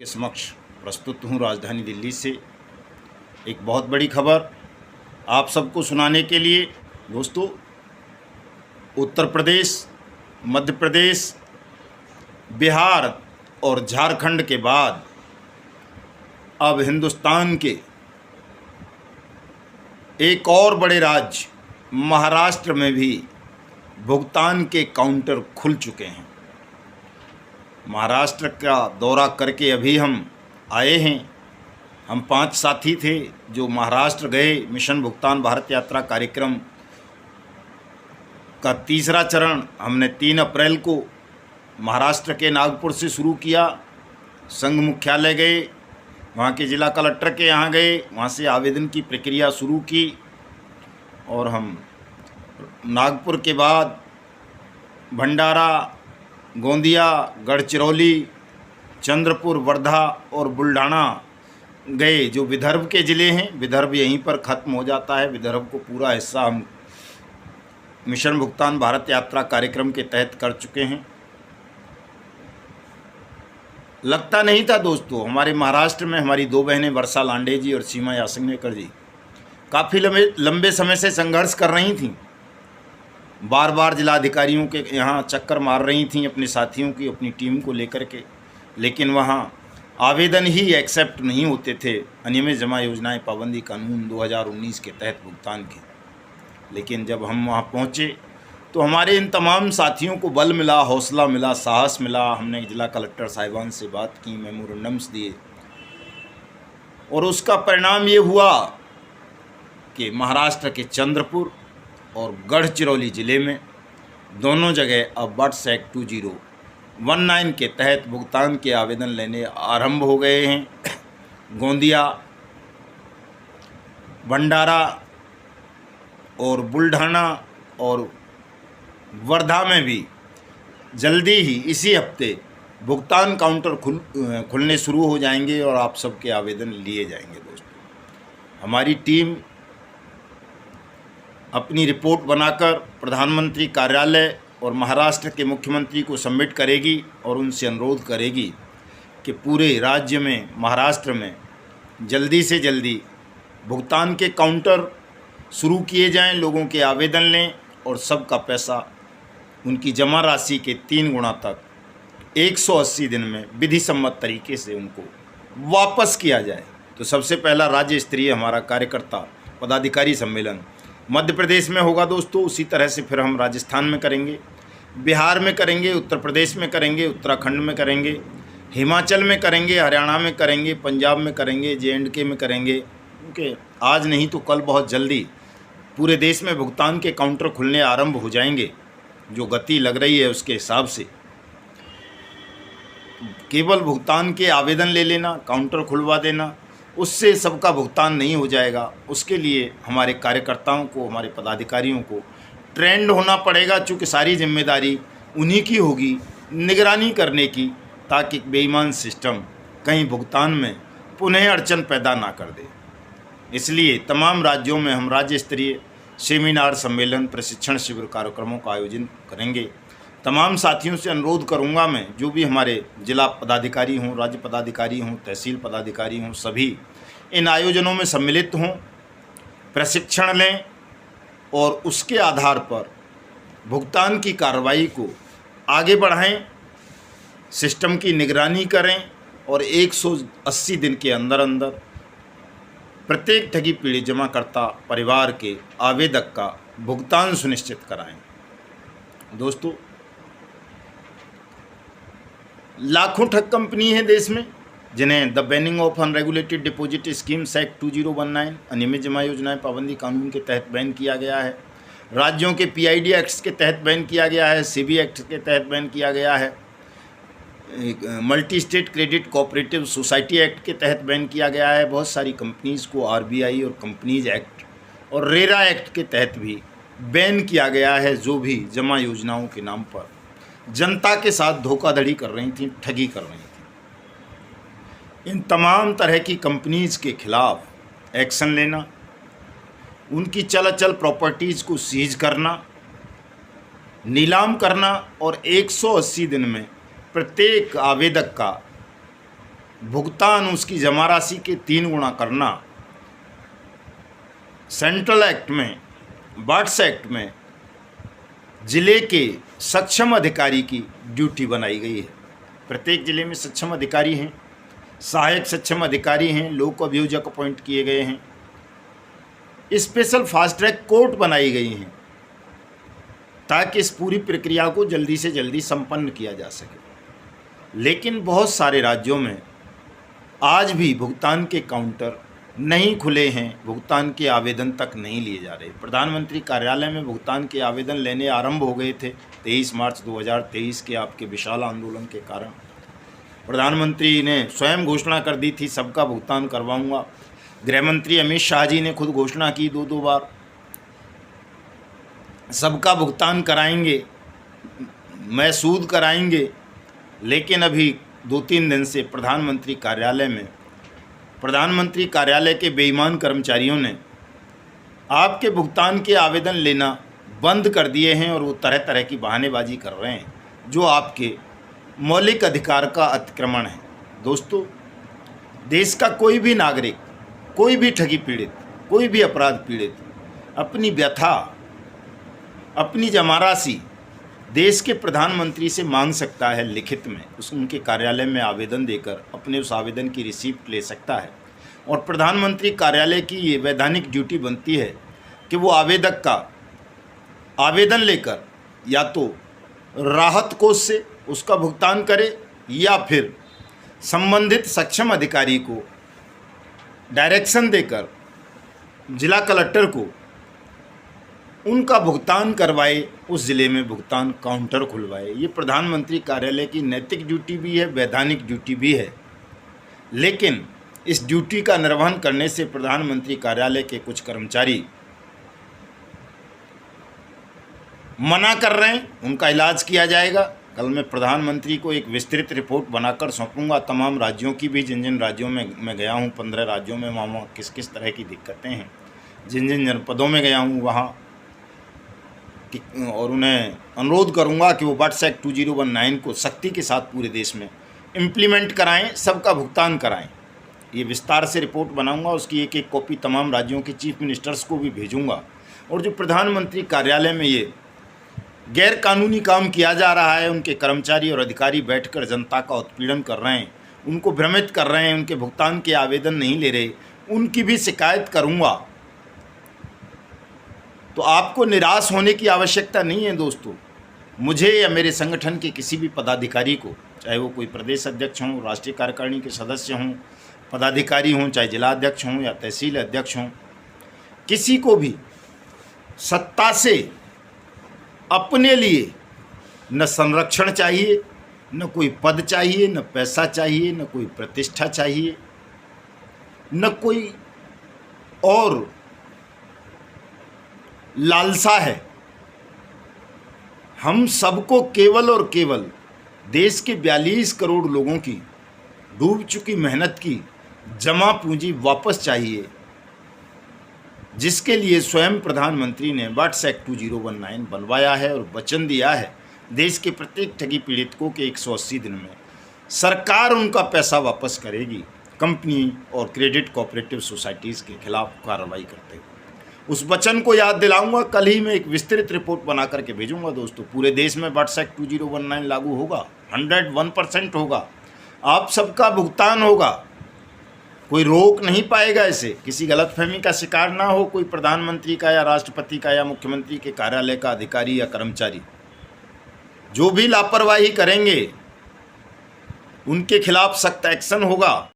के समक्ष प्रस्तुत हूँ राजधानी दिल्ली से एक बहुत बड़ी खबर आप सबको सुनाने के लिए। दोस्तों, उत्तर प्रदेश, मध्य प्रदेश, बिहार और झारखंड के बाद अब हिंदुस्तान के एक और बड़े राज्य महाराष्ट्र में भी भुगतान के काउंटर खुल चुके हैं। महाराष्ट्र का दौरा करके अभी हम आए हैं। हम 5 साथी थे जो महाराष्ट्र गए। मिशन भुगतान भारत यात्रा कार्यक्रम का तीसरा चरण हमने 3 अप्रैल को महाराष्ट्र के नागपुर से शुरू किया। संघ मुख्यालय गए, वहाँ के जिला कलेक्टर के यहाँ गए, वहाँ से आवेदन की प्रक्रिया शुरू की और हम नागपुर के बाद भंडारा, गोंदिया, गढ़चिरौली, चंद्रपुर, वर्धा और बुल्ढाना गए, जो विदर्भ के ज़िले हैं। विदर्भ यहीं पर ख़त्म हो जाता है। विदर्भ को पूरा हिस्सा हम मिशन भुगतान भारत यात्रा कार्यक्रम के तहत कर चुके हैं। लगता नहीं था दोस्तों, हमारे महाराष्ट्र में हमारी 2 बहनें वर्षा लांडे जी और सीमा यासंगनेकर जी काफ़ी लंबे समय से संघर्ष कर रही थीं। बार बार जिलाधिकारियों के यहाँ चक्कर मार रही थीं अपने साथियों की, अपनी टीम को लेकर के, लेकिन वहाँ आवेदन ही एक्सेप्ट नहीं होते थे। अनियमित जमा योजनाएं पाबंदी कानून 2019 के तहत भुगतान के। लेकिन जब हम वहाँ पहुँचे तो हमारे इन तमाम साथियों को बल मिला, हौसला मिला, साहस मिला। हमने जिला कलेक्टर साहिबान से बात की, मेमोरेंडम्स दिए और उसका परिणाम ये हुआ कि महाराष्ट्र के चंद्रपुर और गढ़चिरौली ज़िले में दोनों जगह अब बट्स एक्ट 2019 के तहत भुगतान के आवेदन लेने आरंभ हो गए हैं। गोंदिया, भंडारा और बुल्ढाना और वर्धा में भी जल्दी ही इसी हफ्ते भुगतान काउंटर खुलने शुरू हो जाएंगे और आप सबके आवेदन लिए जाएंगे। दोस्तों, हमारी टीम अपनी रिपोर्ट बनाकर प्रधानमंत्री कार्यालय और महाराष्ट्र के मुख्यमंत्री को सबमिट करेगी और उनसे अनुरोध करेगी कि पूरे राज्य में, महाराष्ट्र में जल्दी से जल्दी भुगतान के काउंटर शुरू किए जाएं, लोगों के आवेदन लें और सबका पैसा उनकी जमा राशि के 3 गुना तक 180 दिन में विधि सम्मत तरीके से उनको वापस किया जाए। तो सबसे पहला राज्य स्तरीय हमारा कार्यकर्ता पदाधिकारी सम्मेलन मध्य प्रदेश में होगा दोस्तों। उसी तरह से फिर हम राजस्थान में करेंगे, बिहार में करेंगे, उत्तर प्रदेश में करेंगे, उत्तराखंड में करेंगे, हिमाचल में करेंगे, हरियाणा में करेंगे, पंजाब में करेंगे, JNK में करेंगे। क्योंकि आज नहीं तो कल बहुत जल्दी पूरे देश में भुगतान के काउंटर खुलने आरंभ हो जाएंगे। जो गति लग रही है उसके हिसाब से केवल भुगतान के आवेदन ले लेना, काउंटर खुलवा देना, उससे सबका भुगतान नहीं हो जाएगा। उसके लिए हमारे कार्यकर्ताओं को, हमारे पदाधिकारियों को ट्रेंड होना पड़ेगा, चूँकि सारी जिम्मेदारी उन्हीं की होगी निगरानी करने की, ताकि बेईमान सिस्टम कहीं भुगतान में पुनः अड़चन पैदा ना कर दे। इसलिए तमाम राज्यों में हम राज्य स्तरीय सेमिनार, सम्मेलन, प्रशिक्षण शिविर कार्यक्रमों का आयोजन करेंगे। तमाम साथियों से अनुरोध करूंगा मैं, जो भी हमारे जिला पदाधिकारी हों, राज्य पदाधिकारी हों, तहसील पदाधिकारी हों, सभी इन आयोजनों में सम्मिलित हों, प्रशिक्षण लें और उसके आधार पर भुगतान की कार्रवाई को आगे बढ़ाएं, सिस्टम की निगरानी करें और 180 दिन के अंदर अंदर प्रत्येक ठगी पीड़ित जमाकर्ता परिवार के आवेदक का भुगतान सुनिश्चित कराएं। दोस्तों, लाखों ठग कंपनी है देश में जिन्हें the banning of unregulated deposit schemes act 2019 अनियमित जमा योजनाएं पाबंदी कानून के तहत बैन किया गया है। राज्यों के PID एक्ट्स के तहत बैन किया गया है, CB एक्ट के तहत बैन किया गया है, multi state credit cooperative society act के तहत बैन किया गया है। बहुत सारी कंपनीज़ को RBI और कंपनीज एक्ट और रेरा एक्ट के तहत भी बैन किया गया है, जो भी जमा योजनाओं के नाम पर जनता के साथ धोखाधड़ी कर रही थी, ठगी कर रही थी। इन तमाम तरह की कंपनीज़ के खिलाफ एक्शन लेना, उनकी चल अचल प्रॉपर्टीज़ को सीज करना, नीलाम करना और 180 दिन में प्रत्येक आवेदक का भुगतान उसकी जमा राशि के 3 गुना करना सेंट्रल एक्ट में, बर्ड्स एक्ट में जिले के सक्षम अधिकारी की ड्यूटी बनाई गई है। प्रत्येक जिले में सक्षम अधिकारी हैं, सहायक सक्षम अधिकारी हैं, लोक अभियोजक अपॉइंट किए गए हैं, स्पेशल फास्ट ट्रैक कोर्ट बनाई गई हैं ताकि इस पूरी प्रक्रिया को जल्दी से जल्दी संपन्न किया जा सके। लेकिन बहुत सारे राज्यों में आज भी भुगतान के काउंटर नहीं खुले हैं, भुगतान के आवेदन तक नहीं लिए जा रहे। प्रधानमंत्री कार्यालय में भुगतान के आवेदन लेने आरंभ हो गए थे 23 मार्च 2023 के आपके विशाल आंदोलन के कारण। प्रधानमंत्री ने स्वयं घोषणा कर दी थी सबका भुगतान करवाऊंगा। गृहमंत्री अमित शाह जी ने खुद घोषणा की 2 बार सबका भुगतान कराएंगे, मैं सूद कराएंगे। लेकिन अभी 2-3 दिन से प्रधानमंत्री कार्यालय के बेईमान कर्मचारियों ने आपके भुगतान के आवेदन लेना बंद कर दिए हैं और वो तरह तरह की बहानेबाजी कर रहे हैं जो आपके मौलिक अधिकार का अतिक्रमण है। दोस्तों, देश का कोई भी नागरिक, कोई भी ठगी पीड़ित, कोई भी अपराध पीड़ित अपनी व्यथा, अपनी जमा राशि देश के प्रधानमंत्री से मांग सकता है लिखित में, उनके कार्यालय में आवेदन देकर अपने उस आवेदन की रिसीप्ट ले सकता है। और प्रधानमंत्री कार्यालय की ये वैधानिक ड्यूटी बनती है कि वो आवेदक का आवेदन लेकर या तो राहत कोष से उसका भुगतान करे या फिर संबंधित सक्षम अधिकारी को डायरेक्शन देकर जिला कलेक्टर को उनका भुगतान करवाए, उस ज़िले में भुगतान काउंटर खुलवाए। ये प्रधानमंत्री कार्यालय की नैतिक ड्यूटी भी है, वैधानिक ड्यूटी भी है। लेकिन इस ड्यूटी का निर्वहन करने से प्रधानमंत्री कार्यालय के कुछ कर्मचारी मना कर रहे हैं। उनका इलाज किया जाएगा। कल मैं प्रधानमंत्री को एक विस्तृत रिपोर्ट बनाकर सौंपूंगा, तमाम राज्यों की भी, जिन जिन राज्यों में मैं गया हूँ, 15 राज्यों में, वहाँ किस किस तरह की दिक्कतें हैं, जिन जिन जनपदों में गया हूँ वहाँ, और उन्हें अनुरोध करूंगा कि वो बर्ड्स एक्ट 2019 को सख्ती के साथ पूरे देश में इम्प्लीमेंट कराएं, सबका भुगतान कराएं। ये विस्तार से रिपोर्ट बनाऊंगा, उसकी एक एक कॉपी तमाम राज्यों के चीफ मिनिस्टर्स को भी भेजूंगा। और जो प्रधानमंत्री कार्यालय में ये गैर कानूनी काम किया जा रहा है, उनके कर्मचारी और अधिकारी बैठकर जनता का उत्पीड़न कर रहे हैं, उनको भ्रमित कर रहे हैं, उनके भुगतान के आवेदन नहीं ले रहे, उनकी भी शिकायत करूँगा। तो आपको निराश होने की आवश्यकता नहीं है दोस्तों। मुझे या मेरे संगठन के किसी भी पदाधिकारी को, चाहे वो कोई प्रदेश अध्यक्ष हों, राष्ट्रीय कार्यकारिणी के सदस्य हों, पदाधिकारी हों, चाहे जिला अध्यक्ष हों या तहसील अध्यक्ष हों, किसी को भी सत्ता से अपने लिए न संरक्षण चाहिए, न कोई पद चाहिए, न पैसा चाहिए, न कोई प्रतिष्ठा चाहिए, न कोई और लालसा है। हम सबको केवल और केवल देश के 42 करोड़ लोगों की डूब चुकी मेहनत की जमा पूंजी वापस चाहिए, जिसके लिए स्वयं प्रधानमंत्री ने बर्ड्स एक्ट 2019 बनवाया है और वचन दिया है देश के प्रत्येक ठगी पीड़ित को कि 180 दिन में सरकार उनका पैसा वापस करेगी, कंपनी और क्रेडिट कोऑपरेटिव सोसाइटीज़ के खिलाफ कार्रवाई करते हुए। उस वचन को याद दिलाऊंगा। कल ही मैं एक विस्तृत रिपोर्ट बना करके भेजूंगा दोस्तों। पूरे देश में बर्ड्स एक्ट 2019 लागू होगा, 101% होगा, आप सबका भुगतान होगा, कोई रोक नहीं पाएगा। इसे किसी गलतफहमी का शिकार ना हो कोई प्रधानमंत्री का या राष्ट्रपति का या मुख्यमंत्री के कार्यालय का अधिकारी या कर्मचारी। जो भी लापरवाही करेंगे उनके खिलाफ सख्त एक्शन होगा।